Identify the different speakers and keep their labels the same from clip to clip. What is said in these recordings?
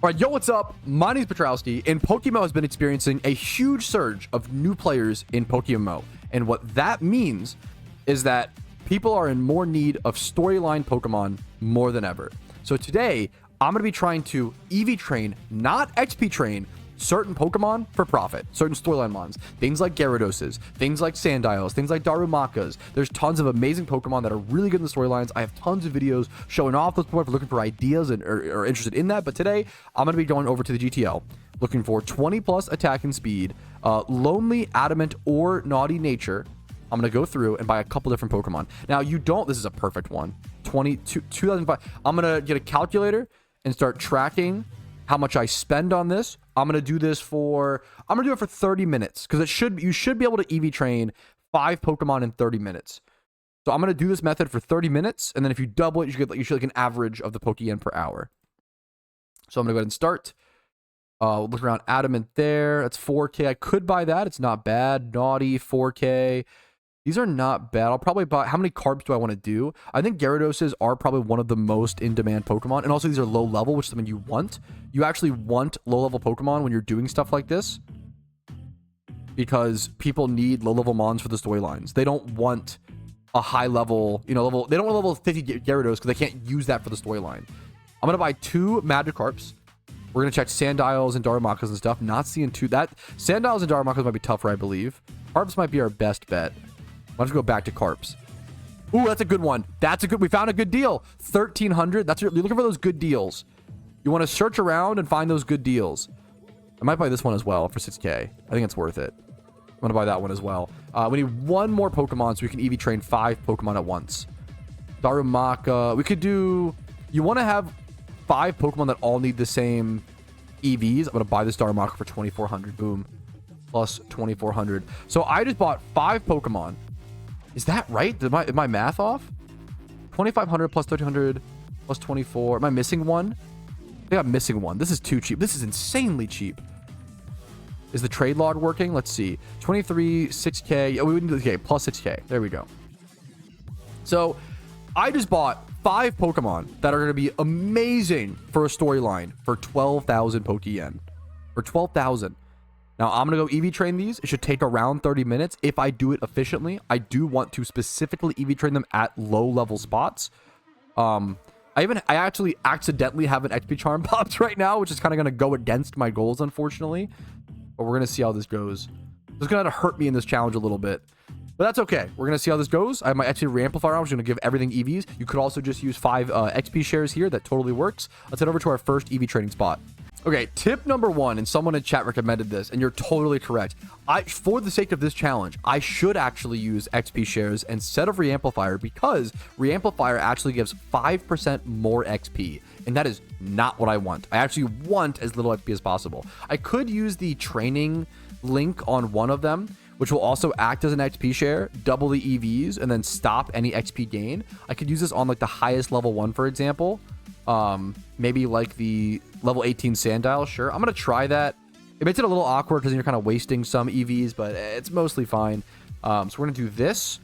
Speaker 1: All right, yo, what's up? My name is Patrouski, and PokeMMO has been experiencing a huge surge of new players in PokeMMO. And what that means is that people are in more need of storyline Pokemon more than ever. So today, I'm going to be trying to EV train, not XP train, certain Pokemon for profit, certain storyline mons, things like Gyarados, things like Sandiles, things like Darumakas. There's tons of amazing Pokemon that are really good in the storylines. I have tons of videos showing off those Pokemon if you're looking for ideas and are interested in that. But today, I'm going to be going over to the GTL, looking for 20 plus attack and speed, lonely, adamant, or naughty nature. I'm going to go through and buy a couple different Pokemon. Now, this is a perfect one. 2005. I'm going to get a calculator and start tracking how much I spend on this. I'm going to do it for 30 minutes because you should be able to EV train 5 Pokemon in 30 minutes. So I'm going to do this method for 30 minutes, and then if you double it, you should get an average of the Pokeyen per hour. So I'm going to go ahead and start. Look around Adamant there. That's 4K. I could buy that. It's not bad. Naughty, 4K. These are not bad. I'll probably buy... How many carbs do I want to do? I think Gyarados are probably one of the most in-demand Pokemon. And also, these are low level, which is something you want. You actually want low-level Pokemon when you're doing stuff like this. Because people need low-level mons for the storylines. They don't want a high-level... They don't want level 50 Gyarados because they can't use that for the storyline. I'm going to buy 2 Magikarps. We're going to check Sandiles and Darumakas and stuff. Not seeing 2... Sandiles and Darumakas might be tougher, I believe. Carps might be our best bet. Let's go back to Carps. Ooh, that's a good one. We found a good deal. 1,300. You're looking for those good deals. You want to search around and find those good deals. I might buy this one as well for 6K. I think it's worth it. I'm going to buy that one as well. We need 1 more Pokemon so we can EV train 5 Pokemon at once. Darumaka. We could do... You want to have 5 Pokemon that all need the same EVs. I'm going to buy this Darumaka for 2,400. Boom. Plus 2,400. So I just bought 5 Pokemon. Is that right? Is my math off? 2,500 plus 1,300 plus 24. Am I missing one? I think I'm missing one. This is too cheap. This is insanely cheap. Is the trade log working? Let's see. 23, 6K. Oh, we need okay, plus 6K. There we go. So I just bought 5 Pokemon that are going to be amazing for a storyline for 12,000 Pokeyen. For 12,000. Now, I'm going to go EV train these. It should take around 30 minutes if I do it efficiently. I do want to specifically EV train them at low-level spots. I actually accidentally have an XP charm popped right now, which is kind of going to go against my goals, unfortunately. But we're going to see how this goes. It's going to hurt me in this challenge a little bit. But that's okay. We're going to see how this goes. I have my XP re-amplifier on. I'm just going to give everything EVs. You could also just use 5 XP shares here. That totally works. Let's head over to our first EV training spot. Okay, tip number 1, and someone in chat recommended this, and you're totally correct. For the sake of this challenge, I should actually use XP shares instead of reamplifier because reamplifier actually gives 5% more XP, and that is not what I want. I actually want as little XP as possible. I could use the training link on one of them, which will also act as an XP share, double the EVs, and then stop any XP gain. I could use this on like the highest level 1, for example. Maybe like the level 18 Sandile. Sure, I'm gonna try that. It makes it a little awkward because you're kind of wasting some EVs, but it's mostly fine. So we're gonna do this,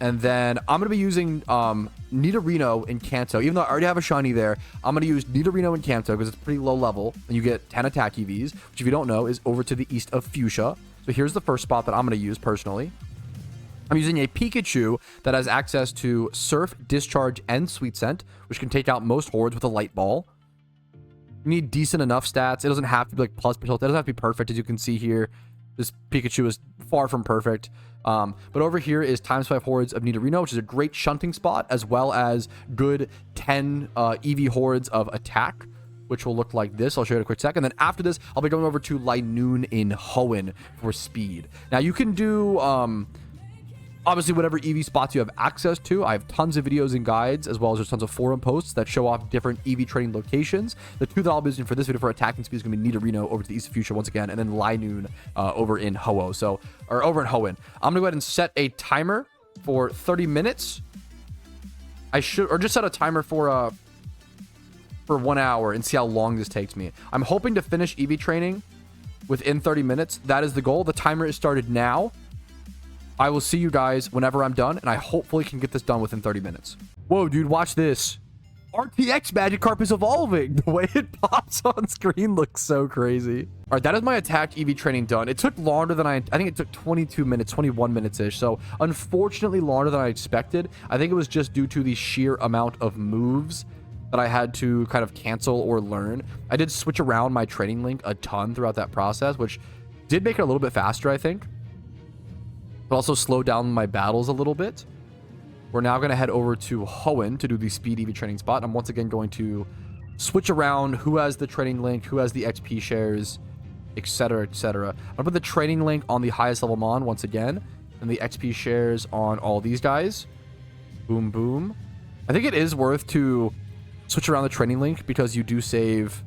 Speaker 1: and then I'm gonna be using Nidorino in Kanto. Even though I already have a shiny there, I'm gonna use Nidorino in Kanto because it's pretty low level, and you get 10 attack EVs, which if you don't know is over to the east of Fuchsia. So here's the first spot that I'm gonna use personally. I'm using a Pikachu that has access to Surf, Discharge, and Sweet Scent, which can take out most hordes with a Light Ball. You need decent enough stats. It doesn't have to be like plus potential. It doesn't have to be perfect, as you can see here. This Pikachu is far from perfect. But over here is times 5 hordes of Nidorino, which is a great shunting spot, as well as good 10 EV hordes of attack, which will look like this. I'll show you in a quick second. And then after this, I'll be going over to Linoon in Hoenn for speed. Now, you can do... obviously, whatever EV spots you have access to. I have tons of videos and guides, as well as there's tons of forum posts that show off different EV training locations. The 2 that I'll be using for this video for attacking speed is going to be Nidorino over to the east of Fuchsia once again, and then Linoon over in Hoenn. Over in Hoenn. I'm going to go ahead and set a timer for 30 minutes. Or just set a timer for 1 hour and see how long this takes me. I'm hoping to finish EV training within 30 minutes. That is the goal. The timer is started now. I will see you guys whenever I'm done, and I hopefully can get this done within 30 minutes. Whoa, dude, watch this. RTX Magikarp is evolving. The way it pops on screen looks so crazy. All right, that is my attack EV training done. It took longer than I think it took 22 minutes, 21 minutes-ish. So unfortunately longer than I expected. I think it was just due to the sheer amount of moves that I had to kind of cancel or learn. I did switch around my training link a ton throughout that process, which did make it a little bit faster, I think. But also slowed down my battles a little bit. We're now going to head over to Hoenn to do the speed EV training spot. I'm once again going to switch around who has the training link, who has the XP shares, etc., etc. I'm going to put the training link on the highest level Mon once again, and the XP shares on all these guys. Boom, boom. I think it is worth to switch around the training link because you do save.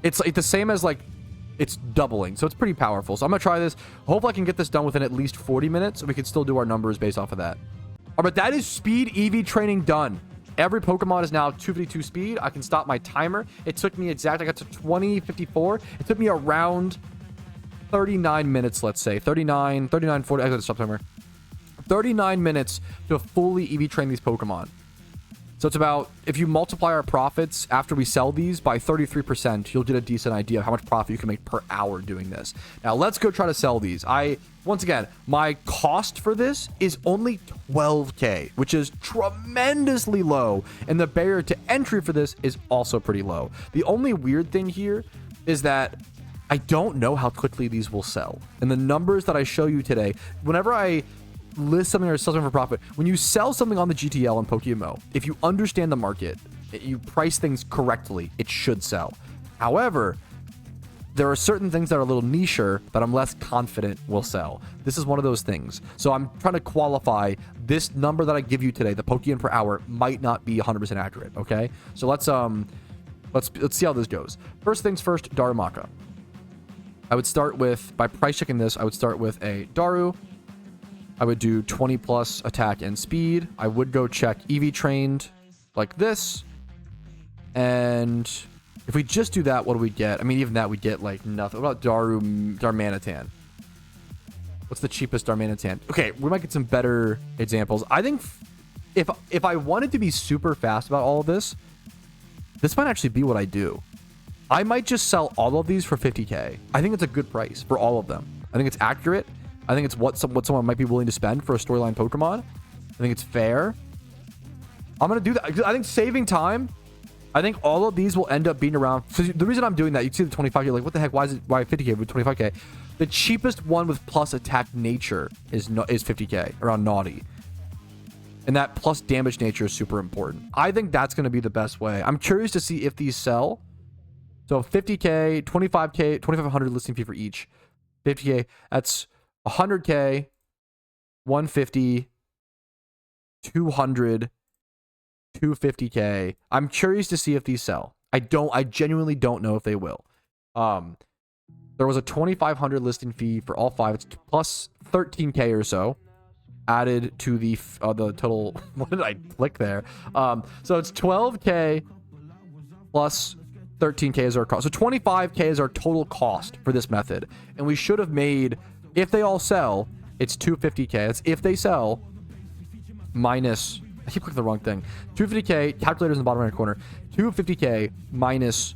Speaker 1: It's like the same as like it's doubling, so it's pretty powerful. So I'm going to try this. Hopefully I can get this done within at least 40 minutes, so we can still do our numbers based off of that. All right, that is speed EV training done. Every Pokemon is now 252 speed. I can stop my timer. It took me exactly, I got to 2054. It took me around 39 minutes, let's say. 39, 40. I got to stop timer. 39 minutes to fully EV train these Pokemon. So it's about, if you multiply our profits after we sell these by 33%, you'll get a decent idea of how much profit you can make per hour doing this. Now, let's go try to sell these. Once again, my cost for this is only 12K, which is tremendously low. And the barrier to entry for this is also pretty low. The only weird thing here is that I don't know how quickly these will sell. And the numbers that I show you today, whenever I list something or sell something for profit, when you sell something on the GTL and PokeMMO, if you understand the market, you price things correctly, it should sell. However, there are certain things that are a little nicher that I'm less confident will sell. This is one of those things. So I'm trying to qualify this number that I give you today, the Pokeyen per hour, might not be 100% accurate, okay? So let's see how this goes. First things first, Darumaka. I would start with, by price checking this, I would start with a Daru. I would do 20 plus attack and speed. I would go check EV trained like this. And if we just do that, what do we get? I mean, even that we get like nothing. What about Darmanitan? What's the cheapest Darmanitan? Okay, we might get some better examples. I think if I wanted to be super fast about all of this, this might actually be what I do. I might just sell all of these for 50K. I think it's a good price for all of them. I think it's accurate. I think it's what someone might be willing to spend for a storyline Pokemon. I think it's fair. I'm going to do that. I think saving time, I think all of these will end up being around. So the reason I'm doing that, you see the 25K, you're like, what the heck? Why 50K with 25K? The cheapest one with plus attack nature is 50K, around Naughty. And that plus damage nature is super important. I think that's going to be the best way. I'm curious to see if these sell. So 50K, 25K, 2,500 listing fee for each. 50K, that's 100K, 150, 200, 250K. I'm curious to see if these sell. I genuinely don't know if they will. There was a 2,500 listing fee for all five. It's plus 13K or so added to the total. What did I click there? So it's 12K plus 13K is our cost. So 25K is our total cost for this method. And we should have made, if they all sell, it's 250K. That's if they sell minus, I keep clicking the wrong thing. 250K, calculators in the bottom right corner. 250K minus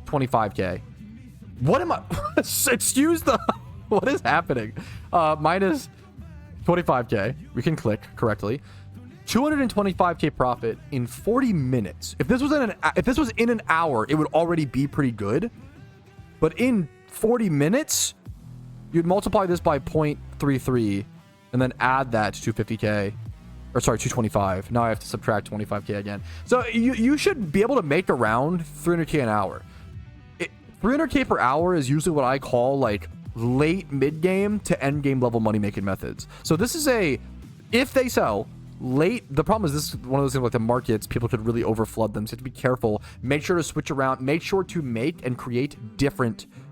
Speaker 1: 25K. What am I? Excuse the, what is happening? Minus 25K. We can click correctly. 225K profit in 40 minutes. If this was in an hour, it would already be pretty good. But in 40 minutes, you'd multiply this by 0.33 and then add that to 250K. Or sorry, 225. Now I have to subtract 25K again. So you should be able to make around 300K an hour. 300K per hour is usually what I call like late mid-game to end-game level money-making methods. So this is if they sell late, the problem is this is one of those things like the markets, people could really overflood them. So you have to be careful. Make sure to switch around. Make sure to make and create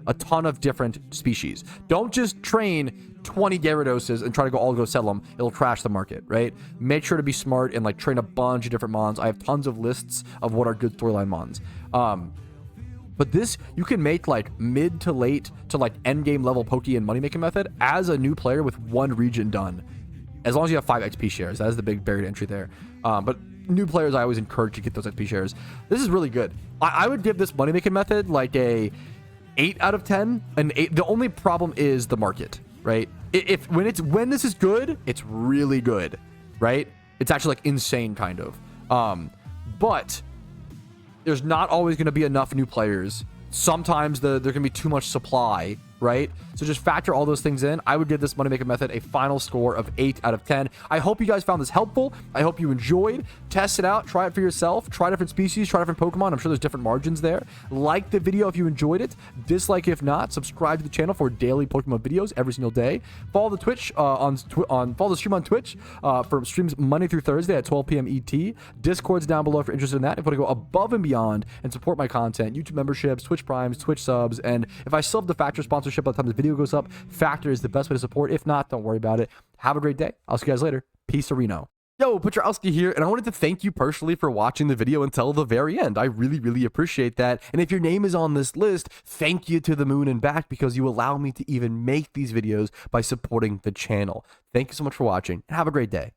Speaker 1: a ton of different species. Don't just train 20 Gyarados and try to go sell them. It'll crash the market, right? Make sure to be smart and like train a bunch of different mons. I have tons of lists of what are good storyline mons. But this, you can make like mid to late to like end game level Pokeyen money making method as a new player with one region done. As long as you have 5 XP shares. That is the big barrier to entry there. But new players, I always encourage to get those XP shares. This is really good. I would give this money making method like a 8 out of 10. An 8. The only problem is the market, right? When this is good, it's really good, right? It's actually like insane kind of. But there's not always going to be enough new players. Sometimes there can be too much supply, right? So just factor all those things in. I would give this money making method a final score of 8 out of 10. I hope you guys found this helpful. I hope you enjoyed. Test it out. Try it for yourself. Try different species. Try different Pokemon. I'm sure there's different margins there. Like the video if you enjoyed it. Dislike if not. Subscribe to the channel for daily Pokemon videos every single day. Follow the Twitch follow the stream on Twitch for streams Monday through Thursday at 12 p.m. ET. Discord's down below if you're interested in that. If you want to go above and beyond and support my content, YouTube memberships, Twitch Primes, Twitch subs, and if I still have the Factor sponsorship by the time this video goes up, Factor is the best way to support. If not, don't worry about it. Have a great day. I'll see you guys later. Peace, Reno. Yo, Patrouski here, and I wanted to thank you personally for watching the video until the very end. I really, really appreciate that. And if your name is on this list, thank you to the moon and back, because you allow me to even make these videos by supporting the channel. Thank you so much for watching, and have a great day.